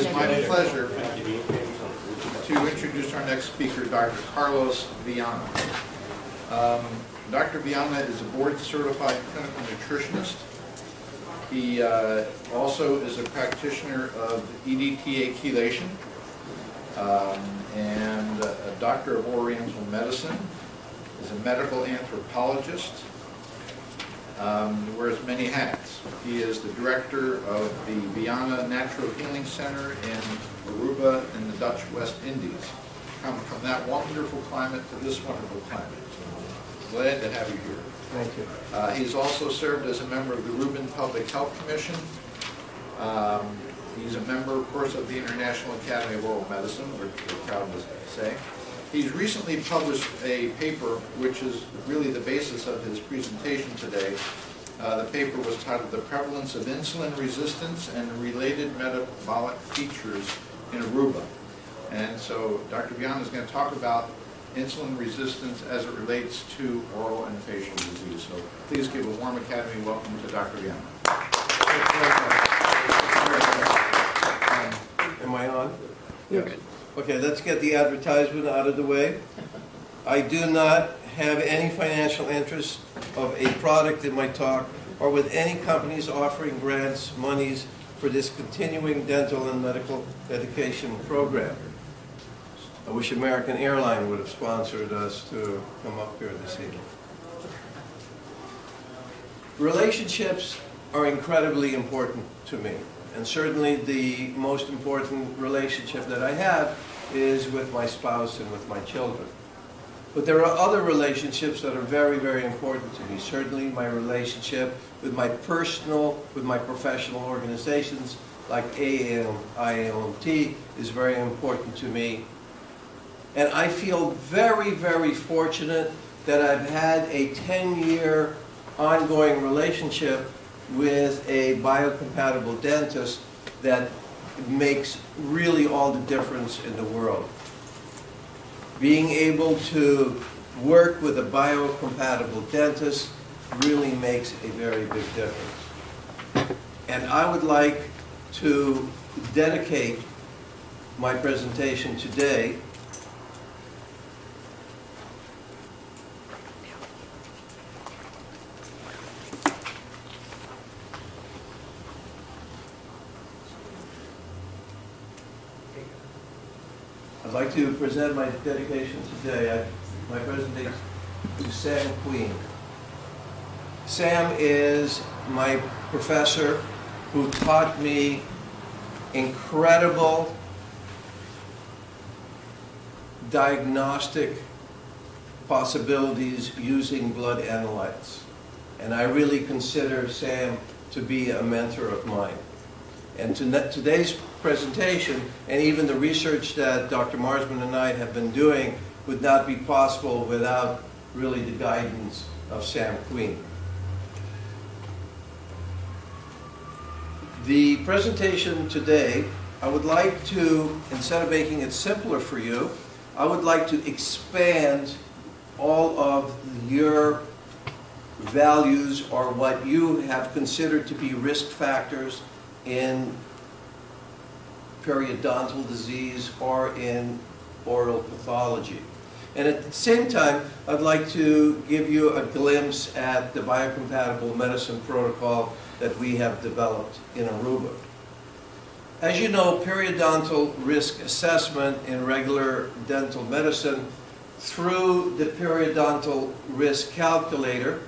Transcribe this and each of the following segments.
is my pleasure to introduce our next speaker, Dr. Carlos Viana. Dr. Viana is a board-certified clinical nutritionist. He also is a practitioner of EDTA chelation and a doctor of Oriental medicine. Is a medical anthropologist. Wears many hats. He is the director of the Viana Natural Healing Center in Aruba in the Dutch West Indies. Come from that wonderful climate to this wonderful climate. So glad to have you here. Thank you. He's also served as a member of the Reuben Public Health Commission. He's a member, of course, of the International Academy of Oral Medicine, we're proud to say. He's recently published a paper which is really the basis of his presentation today. The paper was titled "The Prevalence of Insulin Resistance and Related Metabolic Features in Aruba." And so Dr. Viana is going to talk about insulin resistance as it relates to oral and facial disease. So please give a warm Academy welcome to Dr. Viana. Am I on? Yes. Okay, let's get the advertisement out of the way. I do not have any financial interest of a product in my talk or with any companies offering grants, monies for this continuing dental and medical education program. I wish American Airlines would have sponsored us to come up here this evening. Relationships are incredibly important to me. And certainly the most important relationship that I have is with my spouse and with my children. But there are other relationships that are very, very important to me. Certainly my relationship with my professional organizations like IAOMT is very important to me. And I feel very, very fortunate that I've had a 10-year ongoing relationship with a biocompatible dentist that makes really all the difference in the world. Being able to work with a biocompatible dentist really makes a very big difference. And I would like to dedicate my presentation today I'd like to present my dedication today, my presentation to Sam Queen. Sam is my professor who taught me incredible diagnostic possibilities using blood analytes. And I really consider Sam to be a mentor of mine. And today's presentation, and even the research that Dr. Marsman and I have been doing, would not be possible without really the guidance of Sam Queen. The presentation today, I would like to, instead of making it simpler for you, I would like to expand all of your values or what you have considered to be risk factors in periodontal disease or in oral pathology. And at the same time, I'd like to give you a glimpse at the biocompatible medicine protocol that we have developed in Aruba. As you know, periodontal risk assessment in regular dental medicine through the periodontal risk calculator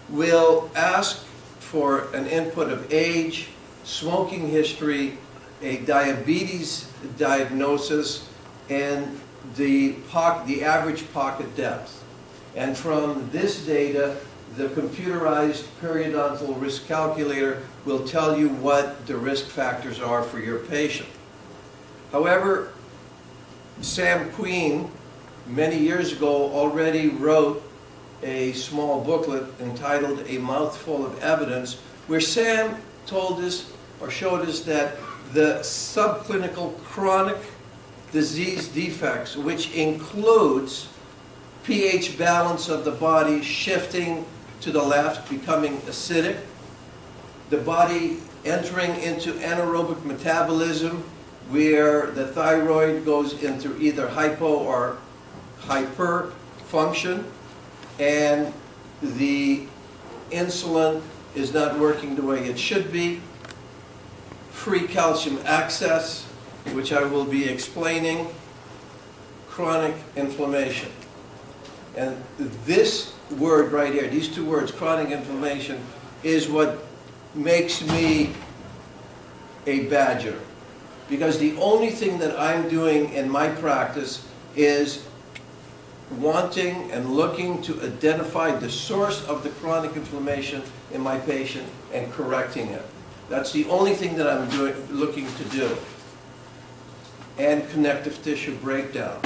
will ask for an input of age, smoking history, a diabetes diagnosis, and the average pocket depth. And from this data, the computerized periodontal risk calculator will tell you what the risk factors are for your patient. However, Sam Queen, many years ago, already wrote a small booklet entitled A Mouthful of Evidence, where Sam told us or showed us that the subclinical chronic disease defects, which includes pH balance of the body shifting to the left, becoming acidic, the body entering into anaerobic metabolism, where the thyroid goes into either hypo or hyper function, and the insulin is not working the way it should be. Free calcium access, which I will be explaining. Chronic inflammation. And this word right here, these two words, chronic inflammation, is what makes me a badger. Because the only thing that I'm doing in my practice is wanting and looking to identify the source of the chronic inflammation in my patient and correcting it. That's the only thing that I'm looking to do. And connective tissue breakdown.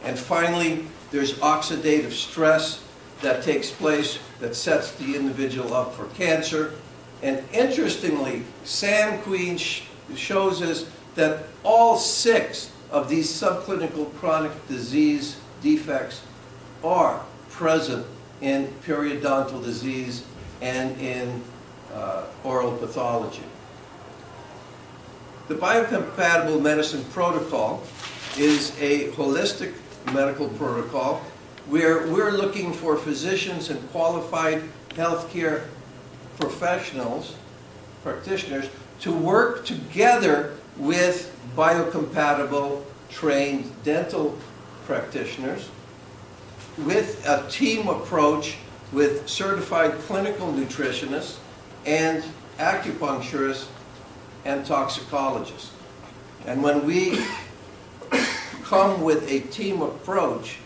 And finally, there's oxidative stress that takes place that sets the individual up for cancer. And interestingly, Sam Queen shows us that all 6 of these subclinical chronic disease defects are present in periodontal disease and in oral pathology. The biocompatible medicine protocol is a holistic medical protocol where we're looking for physicians and qualified healthcare professionals, practitioners, to work together with biocompatible trained dental practitioners with a team approach with certified clinical nutritionists and acupuncturists and toxicologists. And when we come with a team approach,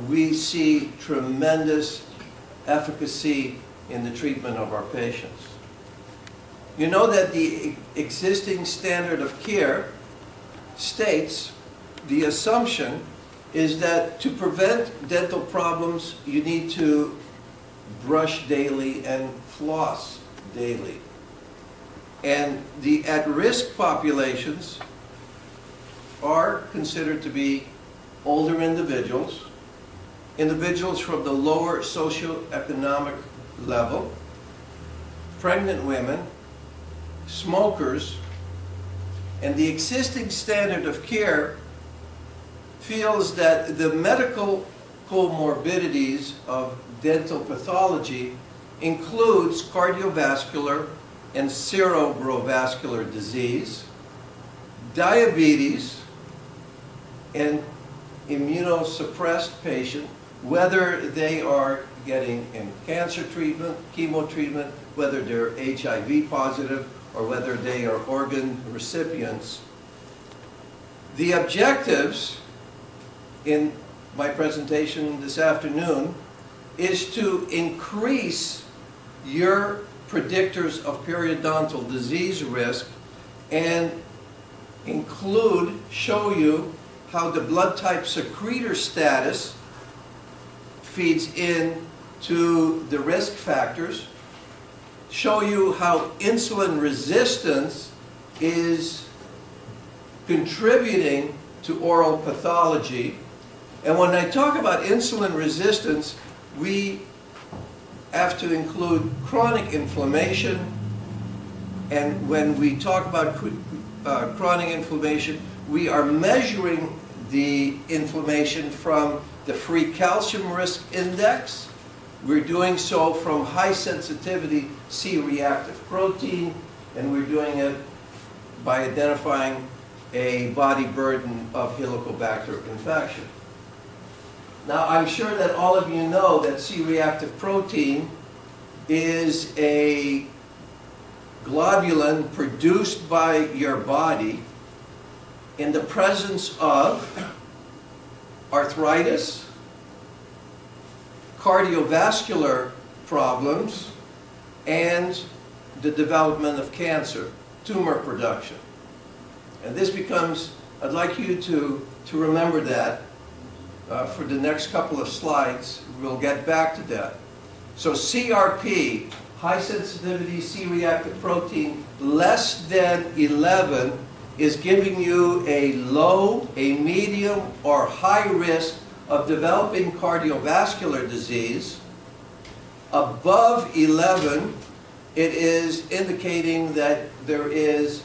we see tremendous efficacy in the treatment of our patients. You know that the existing standard of care states the assumption is that to prevent dental problems, you need to brush daily and floss daily. And the at-risk populations are considered to be older individuals, individuals from the lower socioeconomic level, pregnant women, smokers, and the existing standard of care feels that the medical comorbidities of dental pathology includes cardiovascular and cerebrovascular disease, diabetes, and immunosuppressed patient, whether they are getting in cancer treatment, chemo treatment, whether they're HIV positive, or whether they are organ recipients. The objectives in my presentation this afternoon is to increase your predictors of periodontal disease risk and show you how the blood type secretor status feeds in to the risk factors, show you how insulin resistance is contributing to oral pathology. And when I talk about insulin resistance, we have to include chronic inflammation. And when we talk about chronic inflammation, we are measuring the inflammation from the free calcium risk index. We're doing so from high sensitivity C-reactive protein, and we're doing it by identifying a body burden of Helicobacter infection. Now, I'm sure that all of you know that C-reactive protein is a globulin produced by your body in the presence of arthritis, cardiovascular problems, and the development of cancer, tumor production. And this becomes, I'd like you to remember that for the next couple of slides. We'll get back to that. So CRP, high sensitivity C-reactive protein, less than 11 is giving you a low, a medium, or high risk of developing cardiovascular disease. Above 11, it is indicating that there is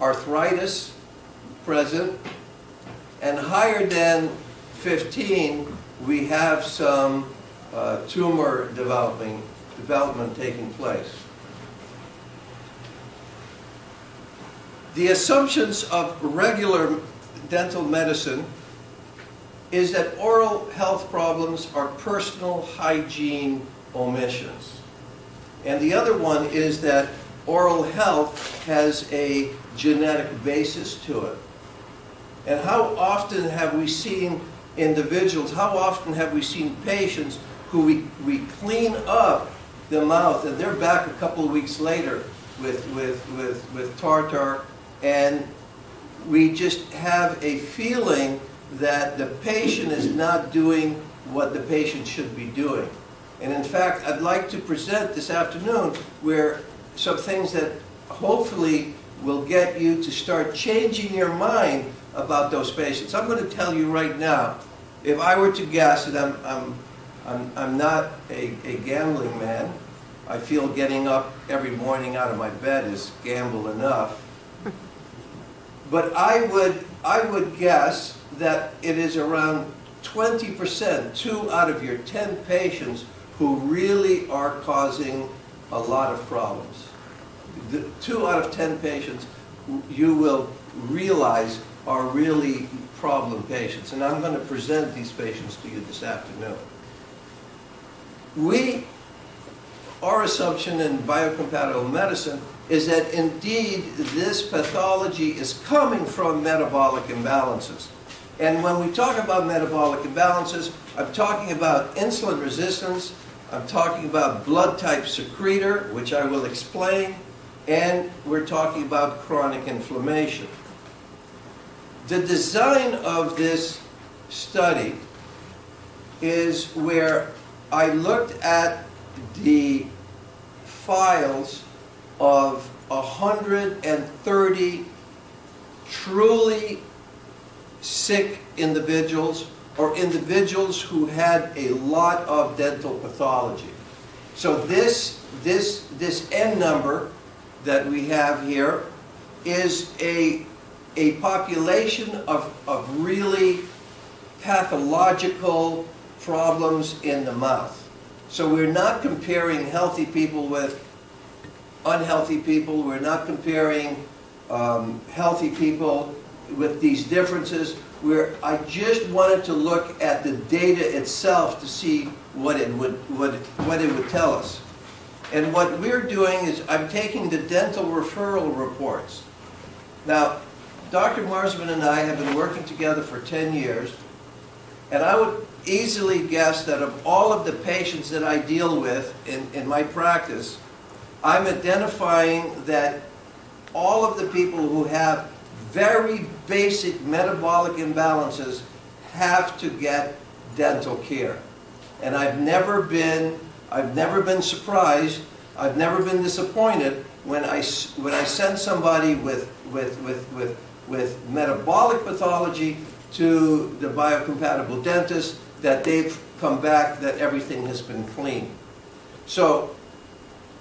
arthritis present, and higher than 15, we have some tumor development taking place. The assumptions of regular dental medicine is that oral health problems are personal hygiene omissions. And the other one is that oral health has a genetic basis to it. And how often have we seen individuals, how often have we seen patients who we clean up the mouth and they're back a couple of weeks later with tartar, and we just have a feeling that the patient is not doing what the patient should be doing. And in fact, I'd like to present this afternoon where some things that hopefully will get you to start changing your mind about those patients. I'm going to tell you right now, if I were to guess, and I'm not a gambling man, I feel getting up every morning out of my bed is gamble enough, but I would guess that it is around 20%, 2 out of your 10 patients who really are causing a lot of problems. The 2 out of 10 patients you will realize are really problem patients. And I'm going to present these patients to you this afternoon. Our assumption in biocompatible medicine is that indeed this pathology is coming from metabolic imbalances. And when we talk about metabolic imbalances, I'm talking about insulin resistance, I'm talking about blood type secretor, which I will explain, and we're talking about chronic inflammation. The design of this study is where I looked at the files of 130 truly sick individuals or individuals who had a lot of dental pathology. So this N number that we have here is a population of really pathological problems in the mouth. So we're not comparing healthy people with unhealthy people. We're not comparing healthy people with these differences. I just wanted to look at the data itself to see what it would tell us. And what we're doing is I'm taking the dental referral reports. Now, Dr. Marsman and I have been working together for 10 years, and I would easily guess that of all of the patients that I deal with in my practice, I'm identifying that all of the people who have very basic metabolic imbalances have to get dental care. And I've never been surprised, I've never been disappointed when I send somebody with metabolic pathology to the biocompatible dentist that they've come back that everything has been clean. So,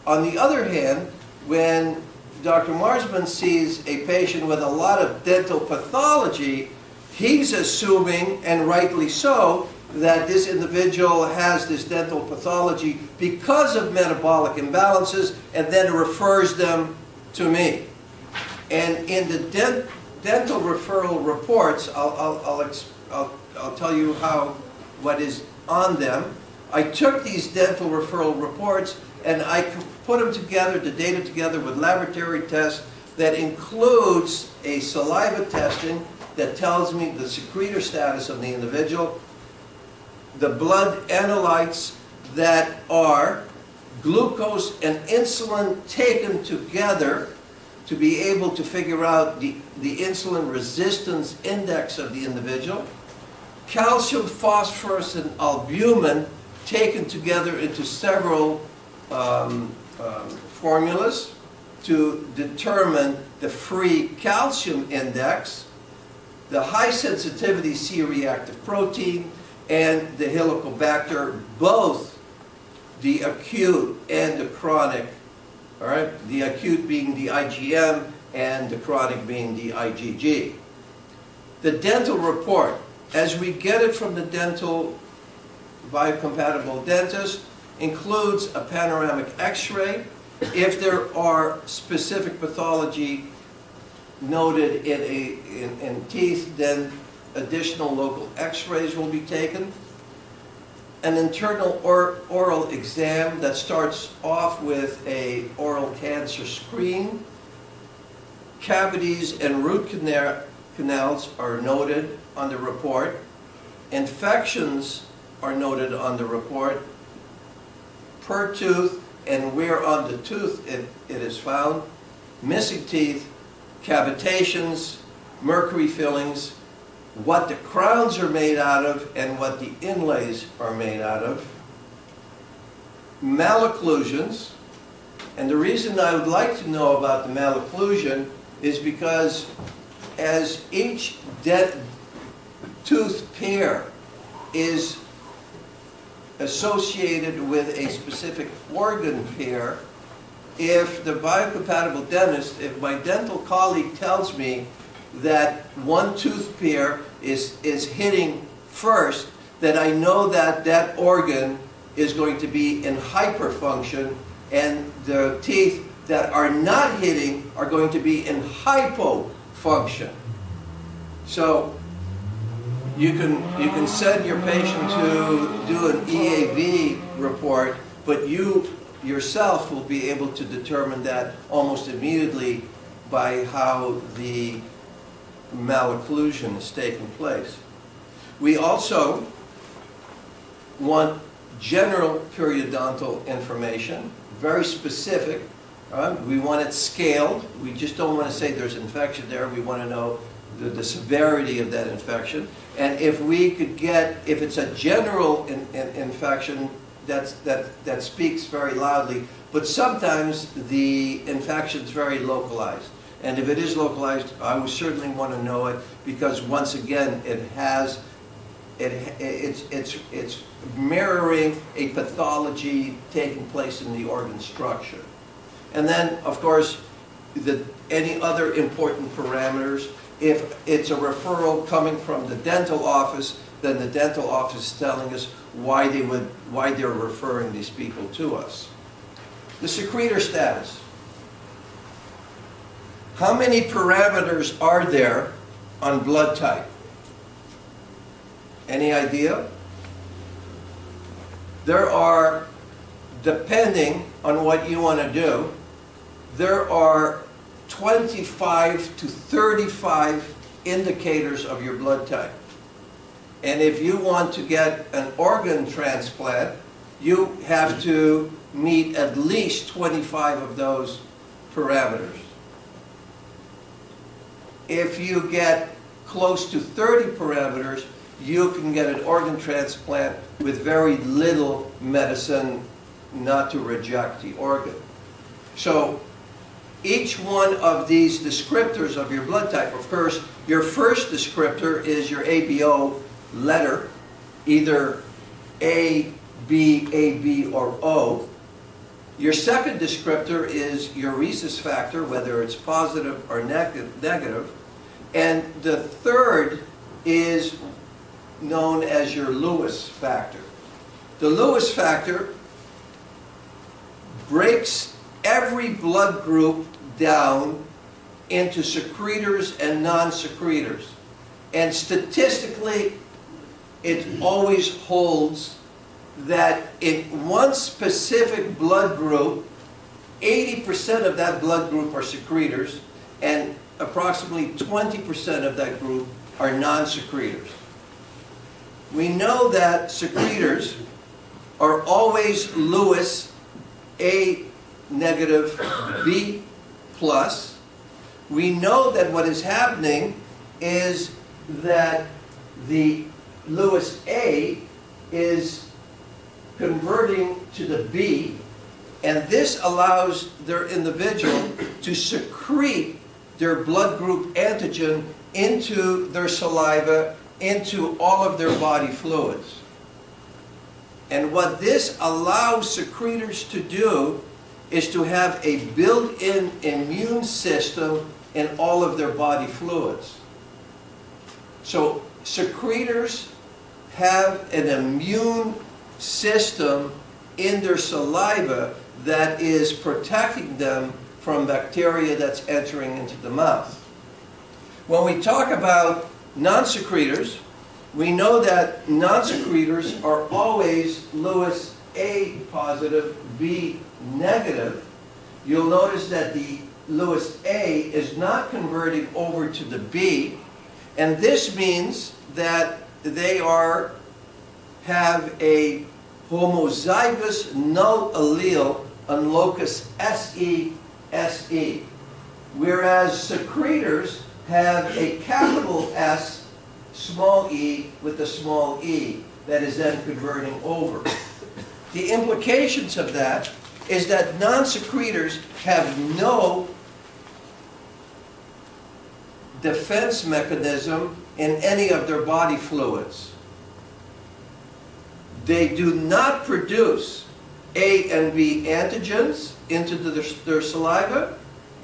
on the other hand, when Dr. Marsman sees a patient with a lot of dental pathology, he's assuming, and rightly so, that this individual has this dental pathology because of metabolic imbalances, and then refers them to me. And in the dental referral reports, I'll tell you what is on them. I took these dental referral reports and I put them together, the data together with laboratory tests that includes a saliva testing that tells me the secretor status of the individual, the blood analytes that are glucose and insulin taken together to be able to figure out the insulin resistance index of the individual, calcium, phosphorus, and albumin taken together into several formulas to determine the free calcium index, the high sensitivity C-reactive protein, and the Helicobacter, both the acute and the chronic, all right? The acute being the IgM and the chronic being the IgG. The dental report, as we get it from the dental biocompatible dentist, includes a panoramic x-ray. If there are specific pathology noted in teeth, then additional local x-rays will be taken. An internal oral exam that starts off with a oral cancer screen. Cavities and root canals are noted on the report. Infections are noted on the report. Per tooth and where on the tooth it is found. Missing teeth, cavitations, mercury fillings, what the crowns are made out of and what the inlays are made out of. Malocclusions, and the reason I would like to know about the malocclusion is because as each tooth pair is associated with a specific organ pair, if the biocompatible dentist, if my dental colleague tells me that one tooth pair is hitting first, that I know that that organ is going to be in hyperfunction, and the teeth that are not hitting are going to be in hypofunction. So you can send your patient to do an EAV report, but you yourself will be able to determine that almost immediately by how the malocclusion is taking place. We also want general periodontal information, very specific. We want it scaled. We just don't want to say there's infection there. We want to know the severity of that infection. And if we could get, if it's a general infection, that speaks very loudly. But sometimes the infection is very localized. And if it is localized, I would certainly want to know it, because once again, it's mirroring a pathology taking place in the organ structure. And then, of course, any other important parameters. If it's a referral coming from the dental office, then the dental office is telling us why they're referring these people to us. The secretor status. How many parameters are there on blood type? Any idea? There are, depending on what you want to do, there are 25 to 35 indicators of your blood type. And if you want to get an organ transplant, you have to meet at least 25 of those parameters. If you get close to 30 parameters, you can get an organ transplant with very little medicine not to reject the organ. So each one of these descriptors of your blood type, of course, your first descriptor is your ABO letter, either A, B, or O. Your second descriptor is your rhesus factor, whether it's positive or negative. And the third is known as your Lewis factor. The Lewis factor breaks every blood group down into secretors and non-secretors. And statistically, it always holds that in one specific blood group, 80% of that blood group are secretors, and approximately 20% of that group are non-secretors. We know that secretors are always Lewis A negative, B plus. We know that what is happening is that the Lewis A is converting to the B, and this allows their individual to secrete their blood group antigen into their saliva, into all of their body fluids. And what this allows secretors to do is to have a built-in immune system in all of their body fluids. So secretors have an immune system in their saliva that is protecting them from bacteria that's entering into the mouth. When we talk about non-secretors, we know that non-secretors are always Lewis A positive, B negative. You'll notice that the Lewis A is not converting over to the B, and this means that they have a homozygous null allele on locus SE, whereas secretors have a capital S, small e, with a small e, that is then converting over. The implications of that is that non-secretors have no defense mechanism in any of their body fluids. They do not produce A and B antigens into their saliva,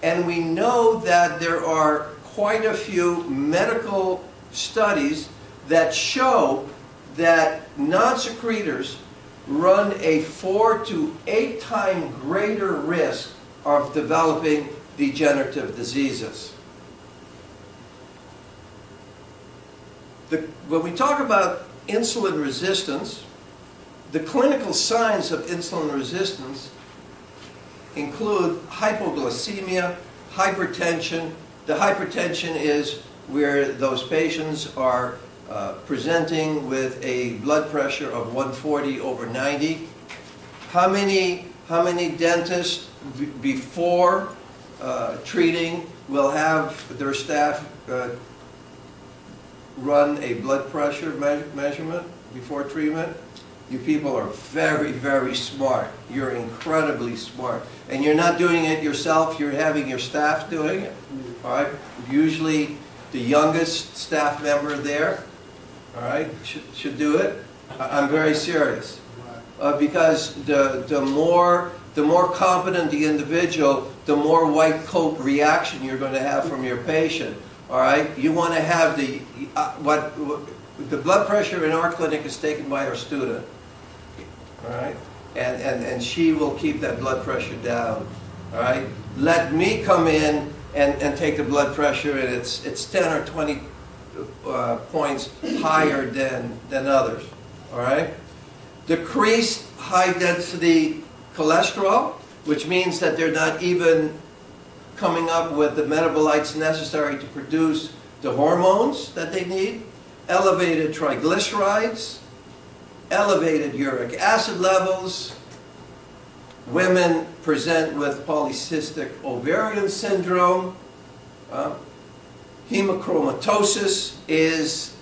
and we know that there are quite a few medical studies that show that non-secretors run a 4 to 8 times greater risk of developing degenerative diseases. When we talk about insulin resistance, the clinical signs of insulin resistance include hypoglycemia, hypertension. The hypertension is where those patients are presenting with a blood pressure of 140/90. How many dentists before treating will have their staff run a blood pressure measurement before treatment? You people are very, very smart. You're incredibly smart. And you're not doing it yourself, you're having your staff doing it. All right? Usually the youngest staff member there, all right, should do it. I'm very serious. Because the more competent the individual, the more white coat reaction you're going to have from your patient. All right? You want to have the blood pressure in our clinic is taken by our student. All right? And she will keep that blood pressure down. All right? Let me come in and take the blood pressure, and it's 10 or 20 points higher than others. All right? Decreased high-density cholesterol, which means that they're not even coming up with the metabolites necessary to produce the hormones that they need. Elevated triglycerides, elevated uric acid levels. Women present with polycystic ovarian syndrome. Hemochromatosis is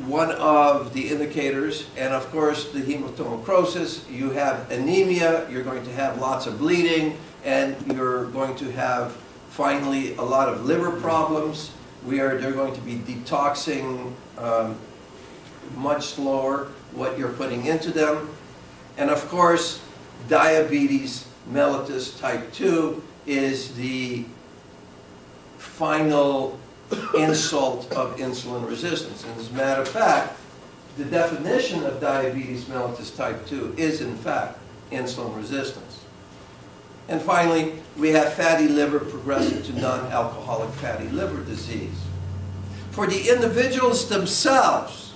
one of the indicators, and of course the hematomacrosis, you have anemia, you're going to have lots of bleeding, and you're going to have finally a lot of liver problems where they're going to be detoxing much slower what you're putting into them. And of course, diabetes mellitus type 2 is the final insult of insulin resistance. And as a matter of fact, the definition of diabetes mellitus type 2 is in fact insulin resistance. And finally, we have fatty liver progressing to non-alcoholic fatty liver disease. For the individuals themselves,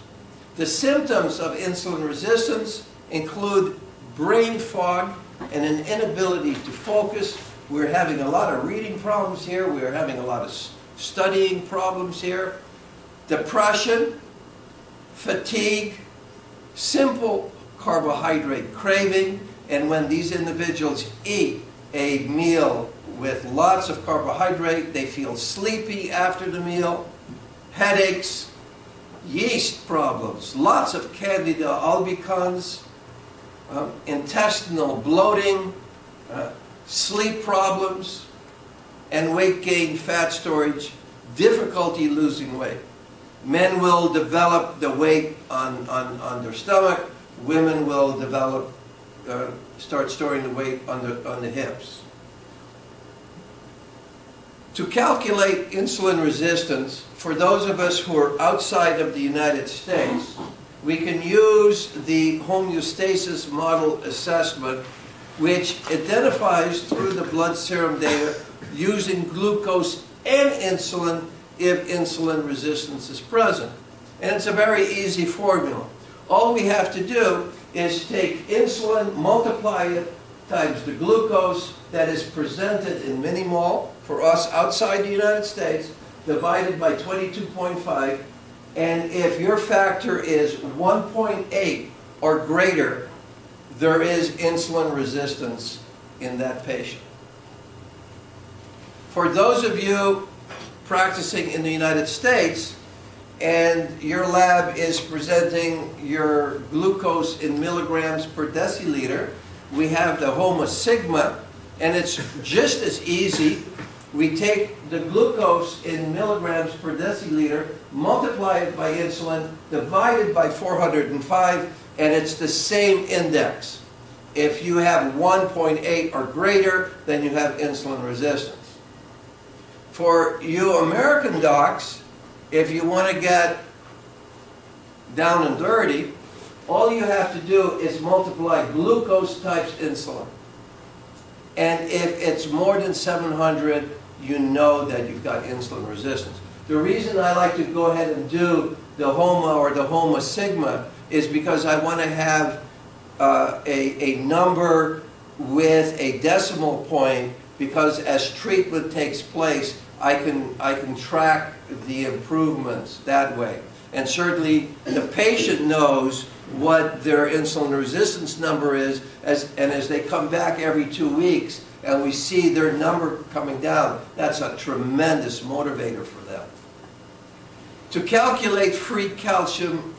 the symptoms of insulin resistance include brain fog and an inability to focus. We're having a lot of reading problems here. We're having a lot of studying problems here. Depression, fatigue, simple carbohydrate craving, and when these individuals eat a meal with lots of carbohydrate, they feel sleepy after the meal, headaches, yeast problems, lots of Candida albicans, intestinal bloating, sleep problems, and weight gain, fat storage, difficulty losing weight. Men will develop the weight on their stomach. Women will develop, start storing the weight on the hips. To calculate insulin resistance, for those of us who are outside of the United States, we can use the homeostasis model assessment, which identifies through the blood serum data using glucose and insulin if insulin resistance is present. And it's a very easy formula. All we have to do is take insulin, multiply it times the glucose that is presented in millimole for us outside the United States, divided by 22.5, and if your factor is 1.8 or greater, there is insulin resistance in that patient. For those of you practicing in the United States and your lab is presenting your glucose in milligrams per deciliter, we have the HOMA sigma, and it's just as easy. We take the glucose in milligrams per deciliter, multiply it by insulin, divided by 405, and it's the same index. If you have 1.8 or greater, then you have insulin resistance. For you American docs, if you want to get down and dirty, all you have to do is multiply glucose times insulin. And if it's more than 700, you know that you've got insulin resistance. The reason I like to go ahead and do the HOMA or the HOMA sigma is because I want to have a number with a decimal point, because as treatment takes place, I can track the improvements that way. And certainly the patient knows what their insulin resistance number is, and as they come back every 2 weeks and we see their number coming down, that's a tremendous motivator for them. To calculate free calcium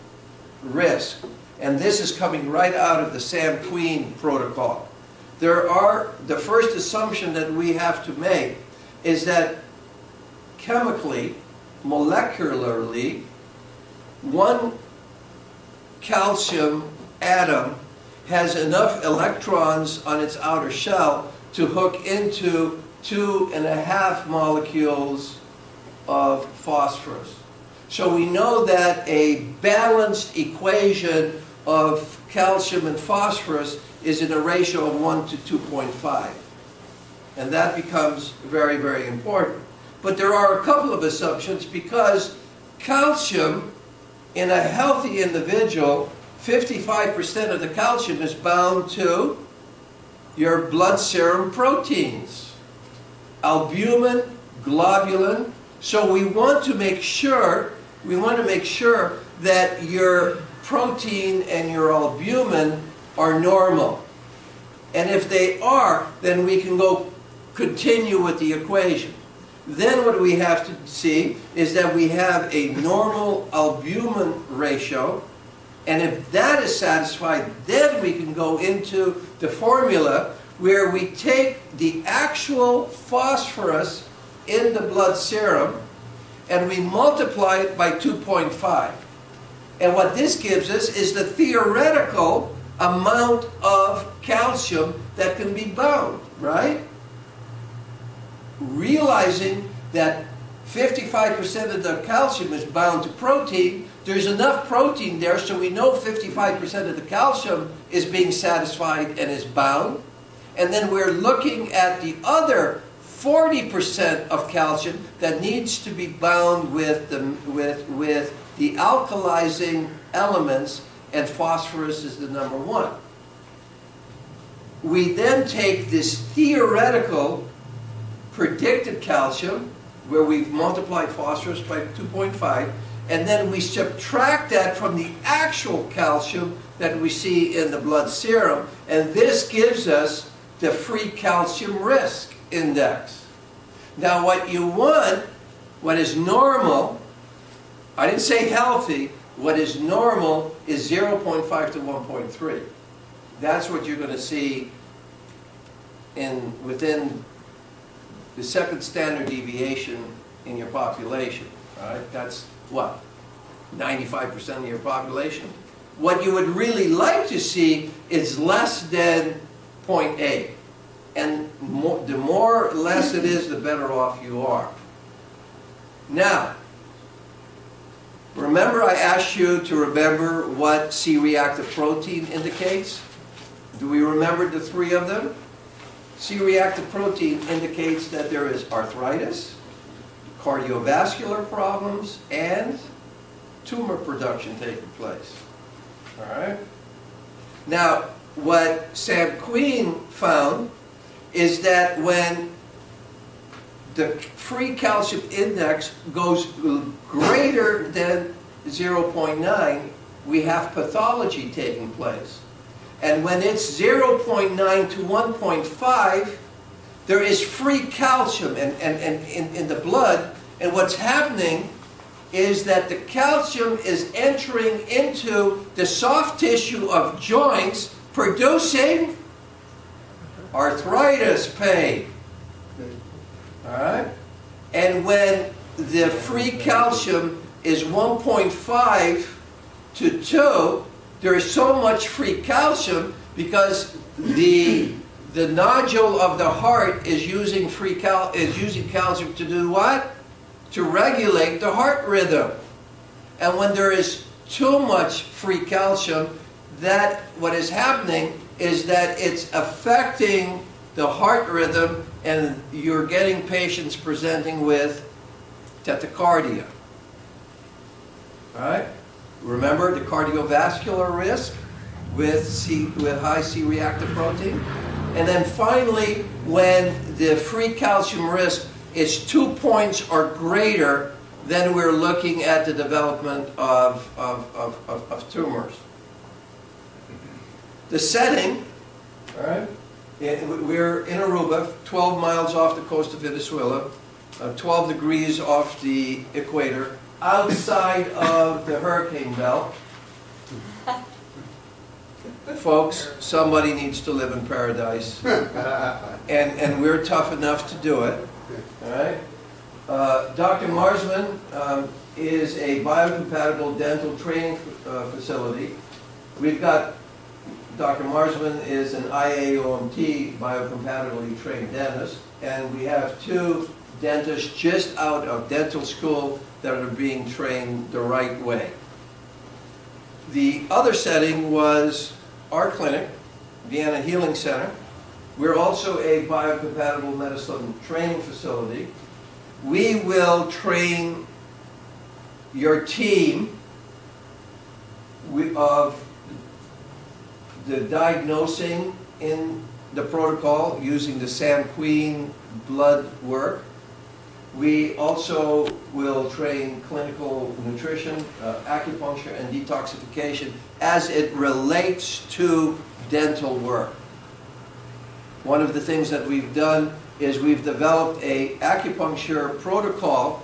risk, and this is coming right out of the Sam Queen protocol, the first assumption that we have to make is that chemically, molecularly, one calcium atom has enough electrons on its outer shell to hook into 2.5 molecules of phosphorus. So we know that a balanced equation of calcium and phosphorus is in a ratio of 1 to 2.5. And that becomes very, very important. But there are a couple of assumptions, because calcium in a healthy individual, 55% of the calcium is bound to your blood serum proteins, albumin, globulin. So we want to make sure that your protein and your albumin are normal. And if they are, then we can go continue with the equation. Then what we have to see is that we have a normal albumin ratio, and if that is satisfied, then we can go into the formula where we take the actual phosphorus in the blood serum and we multiply it by 2.5. And what this gives us is the theoretical amount of calcium that can be bound, right? Realizing that 55% of the calcium is bound to protein, there's enough protein there so we know 55% of the calcium is being satisfied and is bound. And then we're looking at the other 40% of calcium that needs to be bound with the alkalizing elements, and phosphorus is the number one. We then take this theoretical predicted calcium, where we've multiplied phosphorus by 2.5, and then we subtract that from the actual calcium that we see in the blood serum, and this gives us the free calcium risk index. Now what you want, what is normal, I didn't say healthy, what is normal is 0.5 to 1.3. That's what you're going to see within the second standard deviation in your population. All right? That's what? 95% of your population. What you would really like to see is less than 0.8. and the more or less it is, the better off you are. Now, remember I asked you to remember what C-reactive protein indicates? Do we remember the three of them? C-reactive protein indicates that there is arthritis, cardiovascular problems, and tumor production taking place. All right? Now, what Sam Queen found is that when the free calcium index goes greater than 0.9, we have pathology taking place. And when it's 0.9 to 1.5, there is free calcium in the blood, and what's happening is that the calcium is entering into the soft tissue of joints, producing arthritis pain. All right? And when the free calcium is 1.5 to 2, there is so much free calcium because the nodule of the heart is using calcium to do what? To regulate the heart rhythm. And when there is too much free calcium, what is happening is that it's affecting the heart rhythm, and you're getting patients presenting with tachycardia. All right? Remember the cardiovascular risk with high C-reactive protein? And then finally, when the free calcium risk is 2 points or greater, then we're looking at the development of tumors. The setting, all right? We're in Aruba, 12 miles off the coast of Venezuela, 12 degrees off the equator, outside of the hurricane belt. Folks, somebody needs to live in paradise, and we're tough enough to do it. All right? Dr. Marsman is a biocompatible dental training facility. We've got Dr. Marsman is an IAOMT biocompatibility trained dentist, and we have 2 dentists just out of dental school that are being trained the right way. The other setting was our clinic, Viana Healing Center. We're also a biocompatible medicine training facility. We will train your team of the diagnosing in the protocol using the Sam Queen blood work. We also will train clinical nutrition, acupuncture, and detoxification as it relates to dental work. One of the things that we've done is we've developed an acupuncture protocol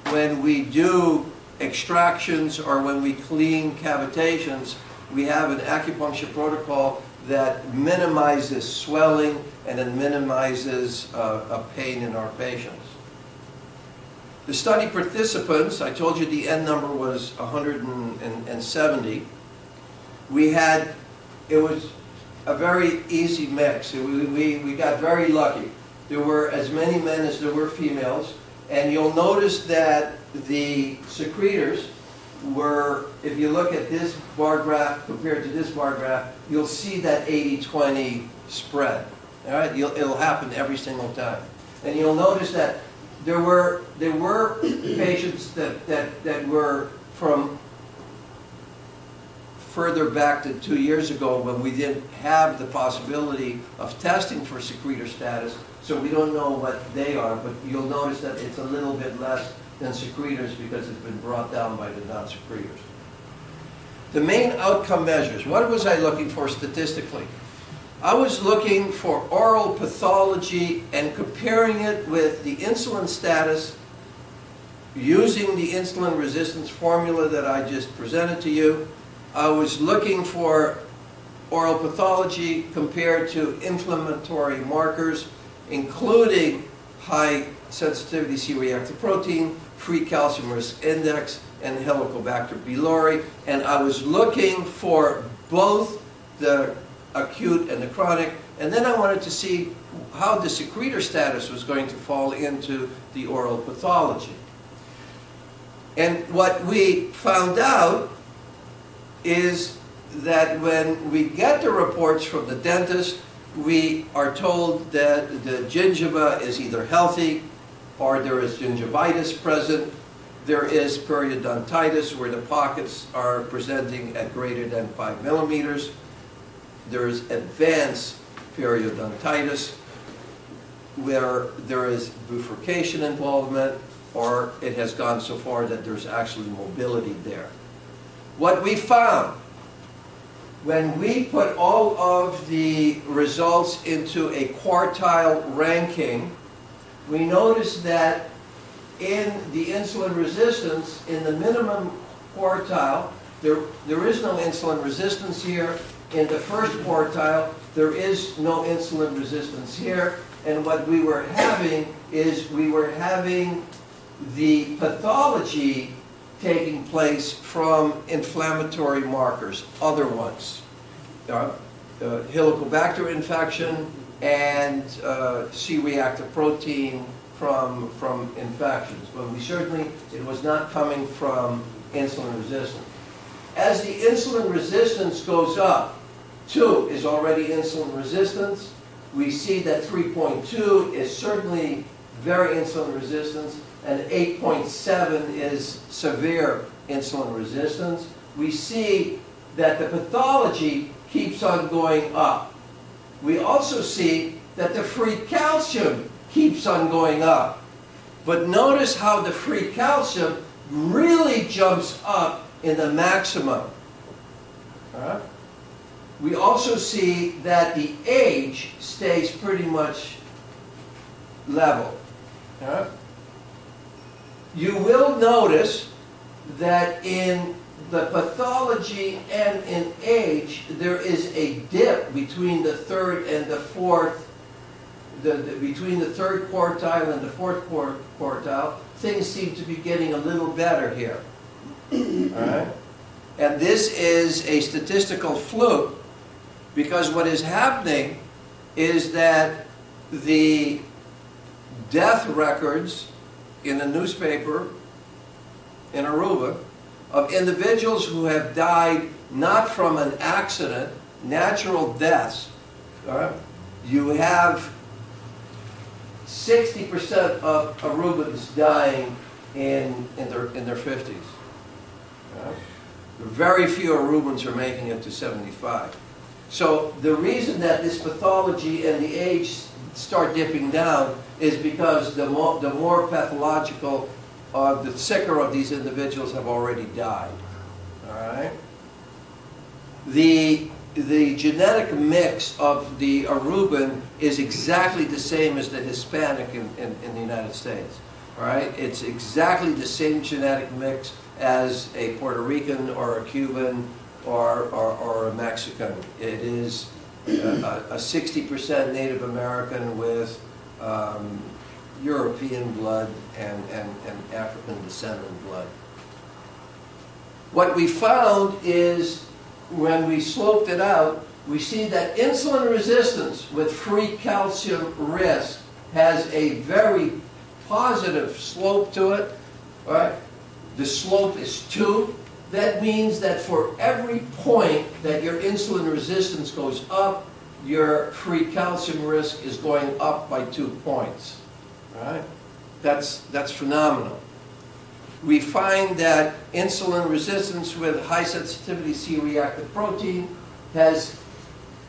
when we do extractions or when we clean cavitations. We have an acupuncture protocol that minimizes swelling and it minimizes pain in our patients. The study participants, I told you the N number was 170. It was a very easy mix. We got very lucky. There were as many men as there were females, and you'll notice that the secretors were, if you look at this bar graph compared to this bar graph, you'll see that 80-20 spread. All right, it'll happen every single time. And you'll notice that there were patients that were from further back than 2 years ago when we didn't have the possibility of testing for secretor status, so we don't know what they are, but you'll notice that it's a little bit less than secretors because it's been brought down by the non-secretors. The main outcome measures, what was I looking for statistically? I was looking for oral pathology and comparing it with the insulin status using the insulin resistance formula that I just presented to you. I was looking for oral pathology compared to inflammatory markers, including high sensitivity C-reactive protein, free calcium risk index, and Helicobacter pylori. And I was looking for both the acute and the chronic. And then I wanted to see how the secretor status was going to fall into the oral pathology. And what we found out is that when we get the reports from the dentist, we are told that the gingiva is either healthy or there is gingivitis present. There is periodontitis where the pockets are presenting at greater than 5 millimeters. There is advanced periodontitis where there is bifurcation involvement, or it has gone so far that there's actually mobility there. What we found when we put all of the results into a quartile ranking, we noticed that in the insulin resistance, in the minimum quartile, there is no insulin resistance here. In the first quartile, there is no insulin resistance here. And what we were having is we were having the pathology taking place from inflammatory markers, other ones. Helicobacter infection and C-reactive protein from infections. But we certainly, it was not coming from insulin resistance. As the insulin resistance goes up, 2 is already insulin resistance. We see that 3.2 is certainly very insulin resistance, and 8.7 is severe insulin resistance. We see that the pathology keeps on going up. We also see that the free calcium keeps on going up. But notice how the free calcium really jumps up in the maximum. All right? We also see that the age stays pretty much level. All right? You will notice that in the pathology and in age, there is a dip between the third and the fourth, between the third quartile and the fourth quartile. Things seem to be getting a little better here. All right? And this is a statistical fluke, because what is happening is that the death records in the newspaper in Aruba of individuals who have died not from an accident, natural deaths, you have 60% of Arubans dying in their 50s. Very few Arubans are making it to 75. So the reason that this pathology and the age start dipping down is because the more pathological, the sicker of these individuals have already died. All right. The genetic mix of the Aruban is exactly the same as the Hispanic in the United States. All right. It's exactly the same genetic mix as a Puerto Rican or a Cuban or a Mexican. It is a 60% Native American with European blood and African descendant blood. What we found is when we sloped it out, we see that insulin resistance with free calcium risk has a very positive slope to it. All right? The slope is 2. That means that for every point that your insulin resistance goes up, your free calcium risk is going up by 2 points. All right? That's phenomenal. We find that insulin resistance with high sensitivity C-reactive protein has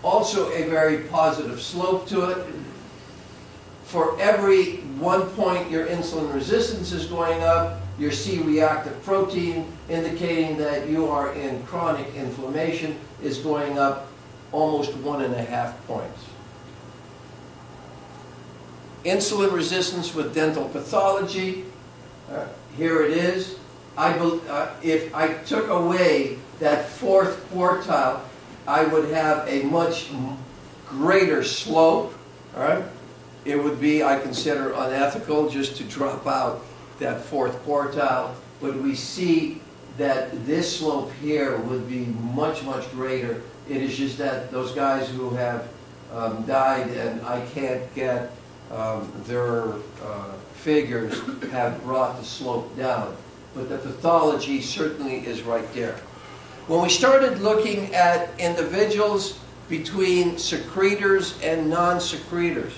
also a very positive slope to it. For every 1 point your insulin resistance is going up, your C-reactive protein, indicating that you are in chronic inflammation, is going up almost 1.5 points. Insulin resistance with dental pathology, here it is. If I took away that 4th quartile, I would have a much greater slope. All right? It would be, I consider, unethical just to drop out that 4th quartile, but we see that this slope here would be much, much greater. It is just that those guys who have died, and I can't get their figures have brought the slope down. But the pathology certainly is right there. When we started looking at individuals between secretors and non-secretors,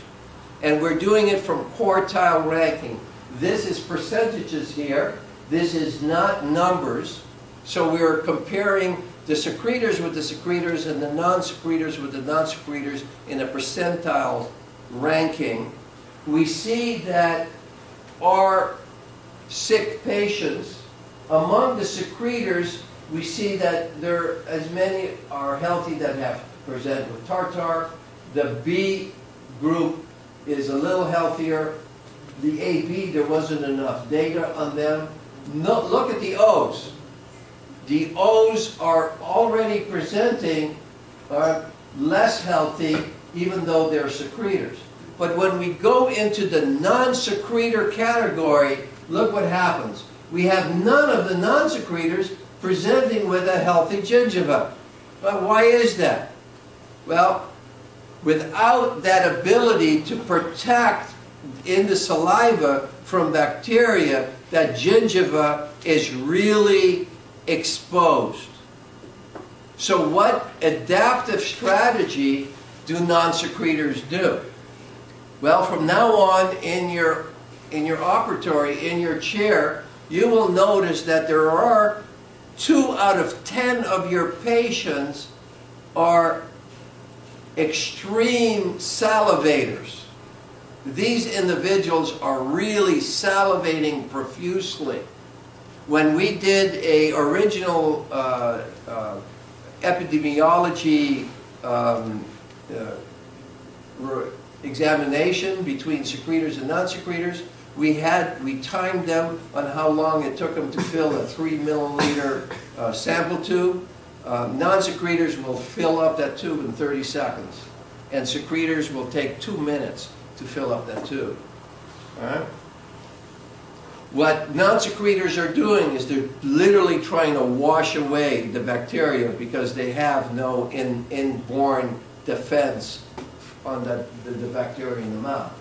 and we're doing it from quartile ranking. This is percentages here. This is not numbers. So we're comparing the secretors with the secretors and the non-secretors with the non-secretors in a percentile ranking. We see that our sick patients, among the secretors, we see that there as many are healthy that have present with tartar. The B group is a little healthier. The AB, there wasn't enough data on them. No, look at the O's. The O's are already presenting less healthy, even though they're secretors. But when we go into the non-secretor category, look what happens. We have none of the non-secretors presenting with a healthy gingiva. But why is that? Well, without that ability to protect in the saliva from bacteria, that gingiva is really exposed. So what adaptive strategy do non-secretors do? Well, from now on in your operatory, in your chair, you will notice that there are 2 out of 10 of your patients are extreme salivators. These individuals are really salivating profusely. When we did a original epidemiology examination between secretors and non-secretors, we timed them on how long it took them to fill a 3 milliliter sample tube. Non-secretors will fill up that tube in 30 seconds, and secretors will take 2 minutes to fill up that tube. All right? What non-secretors are doing is they're literally trying to wash away the bacteria because they have no inborn defense on the bacteria in the mouth.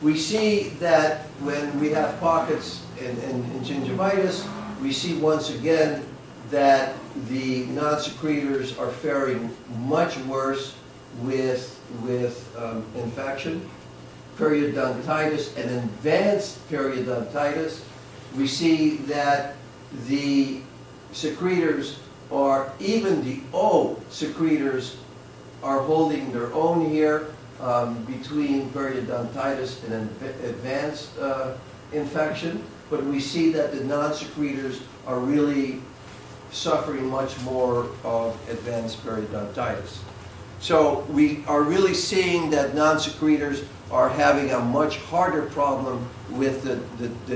We see that when we have pockets in gingivitis, we see once again that the non-secretors are faring much worse with infection, periodontitis, and advanced periodontitis. We see that the secretors are, even the O secretors are holding their own here between periodontitis and advanced infection, but we see that the non-secretors are really suffering much more of advanced periodontitis. So we are really seeing that non-secretors are having a much harder problem with the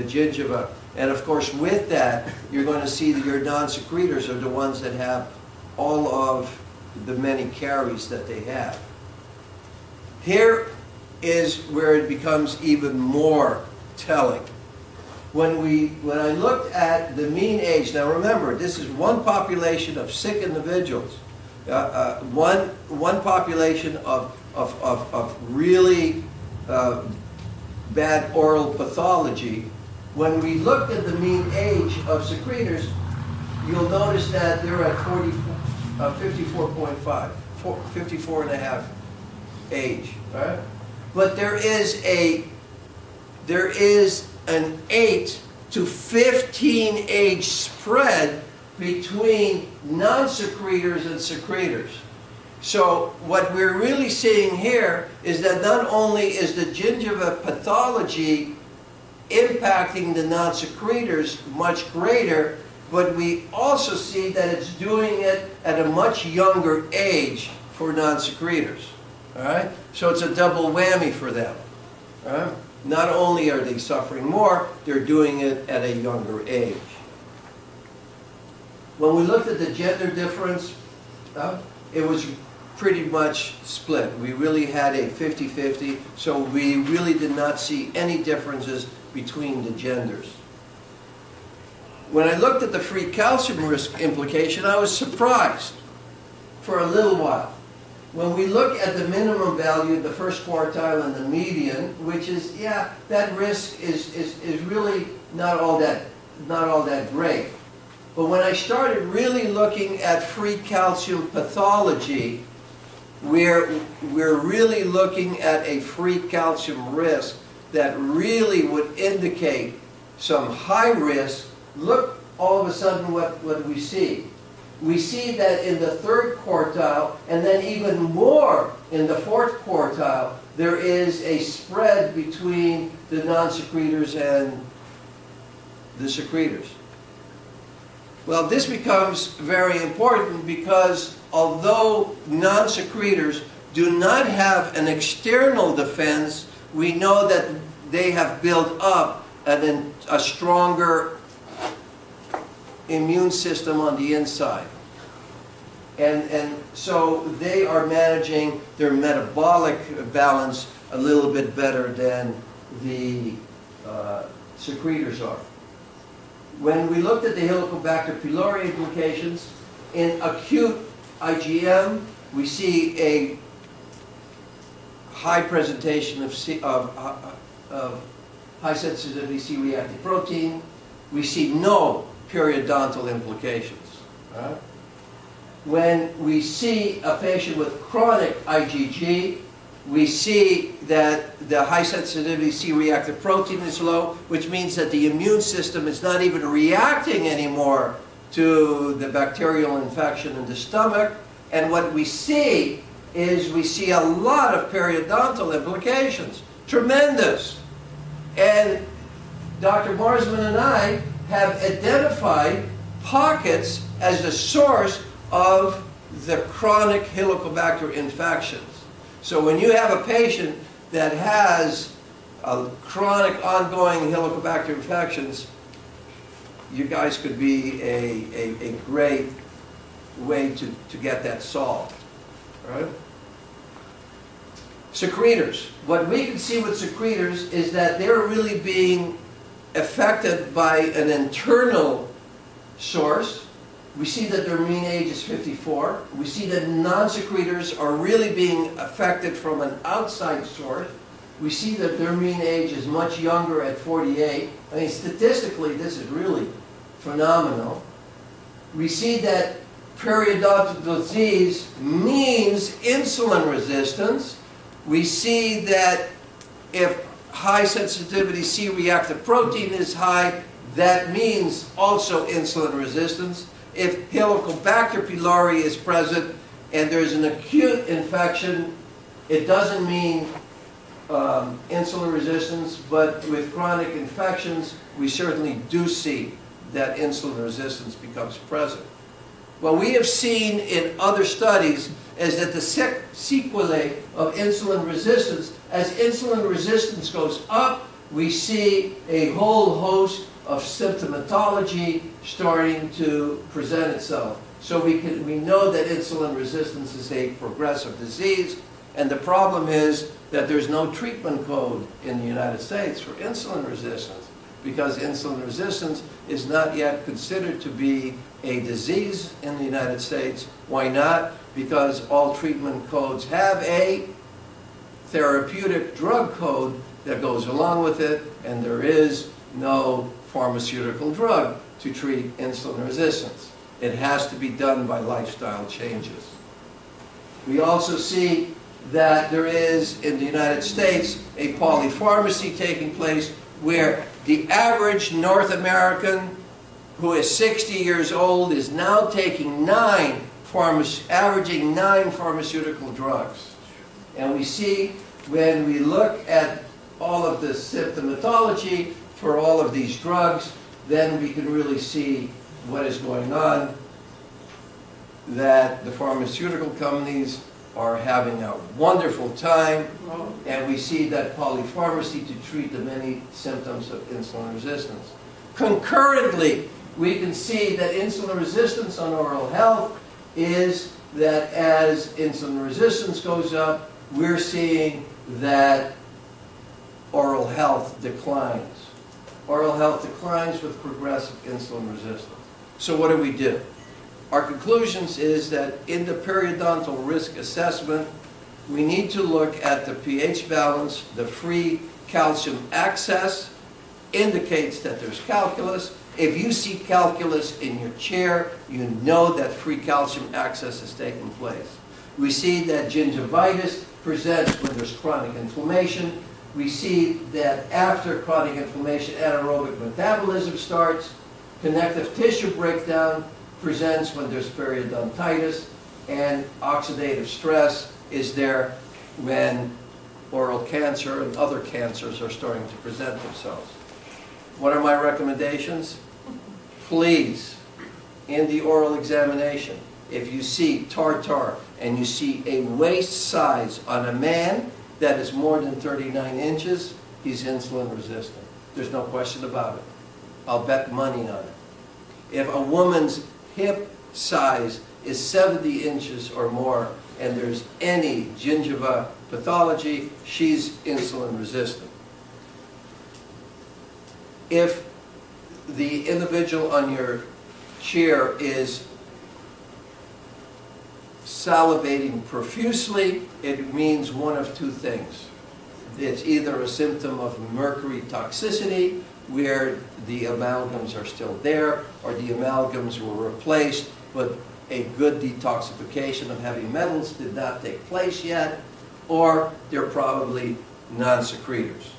gingiva. And of course with that, you're going to see that your non-secretors are the ones that have all of the many caries that they have. Here is where it becomes even more telling. When I looked at the mean age, now remember, this is one population of sick individuals, one population of really bad oral pathology. When we looked at the mean age of secretors, you'll notice that they're at 54.5, 54 and a half age, right? But there is an 8 to 15 age spread between non-secretors and secretors. So what we're really seeing here is that not only is the gingiva pathology impacting the non-secretors much greater, but we also see that it's doing it at a much younger age for non-secretors. All right? So it's a double whammy for them. All right? Not only are they suffering more, they're doing it at a younger age. When we looked at the gender difference, it was pretty much split. We really had a 50-50, so we really did not see any differences between the genders. When I looked at the free calcium risk implication, I was surprised for a little while. when we look at the minimum value, the first quartile and the median, which is, yeah, that risk is really not all that great. But when I started really looking at free calcium pathology, we're really looking at a free calcium risk that really would indicate some high risk. Look all of a sudden what we see. We see that in the third quartile, and then even more in the fourth quartile, there is a spread between the non-secretors and the secretors. Well, this becomes very important because although non-secretors do not have an external defense, we know that they have built up a stronger immune system on the inside. And so they are managing their metabolic balance a little bit better than the secretors are. When we looked at the Helicobacter pylori implications, in acute IgM, we see a high presentation of high sensitivity C-reactive protein. We see no periodontal implications. Right? When we see a patient with chronic IgG, we see that the high sensitivity C-reactive protein is low, which means that the immune system is not even reacting anymore to the bacterial infection in the stomach. And what we see is we see a lot of periodontal implications. Tremendous. And Dr. Marsman and I have identified pockets as the source of the chronic Helicobacter infections. So when you have a patient that has a chronic ongoing Helicobacter infections, you guys could be a great way to get that solved. Right? Secretors. What we can see with secretors is that they're really being affected by an internal source. We see that their mean age is 54. We see that non-secretors are really being affected from an outside source. We see that their mean age is much younger at 48. I mean, statistically, this is really phenomenal. We see that periodontal disease means insulin resistance. We see that if high sensitivity C-reactive protein is high, that means also insulin resistance. If Helicobacter pylori is present and there's an acute infection, it doesn't mean insulin resistance, but with chronic infections, we certainly do see that insulin resistance becomes present. What we have seen in other studies is that the sequelae of insulin resistance, as insulin resistance goes up, we see a whole host of symptomatology starting to present itself. So we know that insulin resistance is a progressive disease, and the problem is that there's no treatment code in the United States for insulin resistance, because insulin resistance is not yet considered to be a disease in the United States. Why not? Because all treatment codes have a therapeutic drug code that goes along with it, and there is no pharmaceutical drug to treat insulin resistance. It has to be done by lifestyle changes. We also see that there is, in the United States, a polypharmacy taking place where the average North American who is 60 years old is now taking averaging 9 pharmaceutical drugs. And we see, when we look at all of the symptomatology for all of these drugs, then we can really see what is going on, that the pharmaceutical companies are having a wonderful time, and we see that polypharmacy to treat the many symptoms of insulin resistance. Concurrently, we can see that insulin resistance on oral health is that as insulin resistance goes up, we're seeing that oral health declines. Oral health declines with progressive insulin resistance. So what do we do? our conclusions is that in the periodontal risk assessment, we need to look at the pH balance. The free calcium access indicates that there's calculus. If you see calculus in your chair, you know that free calcium access is taking place. We see that gingivitis presents when there's chronic inflammation. We see that after chronic inflammation, anaerobic metabolism starts. Connective tissue breakdown presents when there's periodontitis, and oxidative stress is there when oral cancer and other cancers are starting to present themselves. What are my recommendations? Please, in the oral examination, if you see tartar and you see a waist size on a man that is more than 39 inches, he's insulin resistant. There's no question about it. I'll bet money on it. If a woman's hip size is 70 inches or more and there's any gingiva pathology, she's insulin resistant. If the individual on your chair is salivating profusely, it means one of two things. It's either a symptom of mercury toxicity, where the amalgams are still there, or the amalgams were replaced, but a good detoxification of heavy metals did not take place yet, or they're probably non-secretors.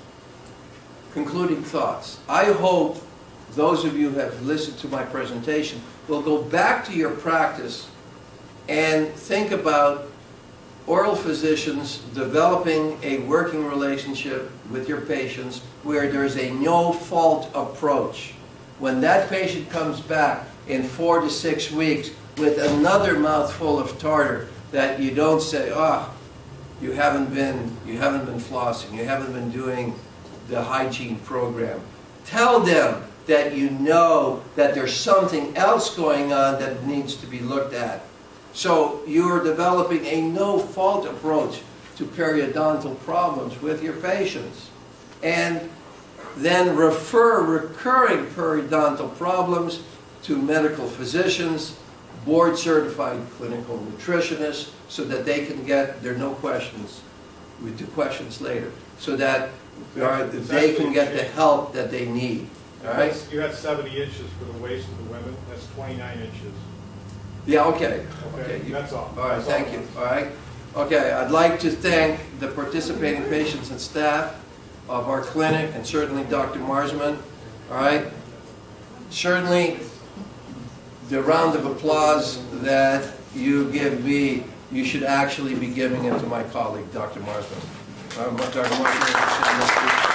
Concluding thoughts. I hope those of you who have listened to my presentation will go back to your practice and think about oral physicians developing a working relationship with your patients where there's a no-fault approach. When that patient comes back in 4 to 6 weeks with another mouthful of tartar, that you don't say, "Ah, you haven't been flossing, you haven't been doing the hygiene program." Tell them that you know that there's something else going on that needs to be looked at. So you're developing a no-fault approach to periodontal problems with your patients. And then refer recurring periodontal problems to medical physicians, board-certified clinical nutritionists, so that they can get, there are no questions, we do questions later, so that they can get the help that they need. All right? You had 70 inches for the waist of the women, that's 29 inches. Yeah, okay. Okay, that's all. All right, thank you. All right. Okay, I'd like to thank the participating patients and staff of our clinic, and certainly Dr. Marsman. All right. Certainly, the round of applause that you give me, you should actually be giving it to my colleague, Dr. Marsman. Dr. Marsman.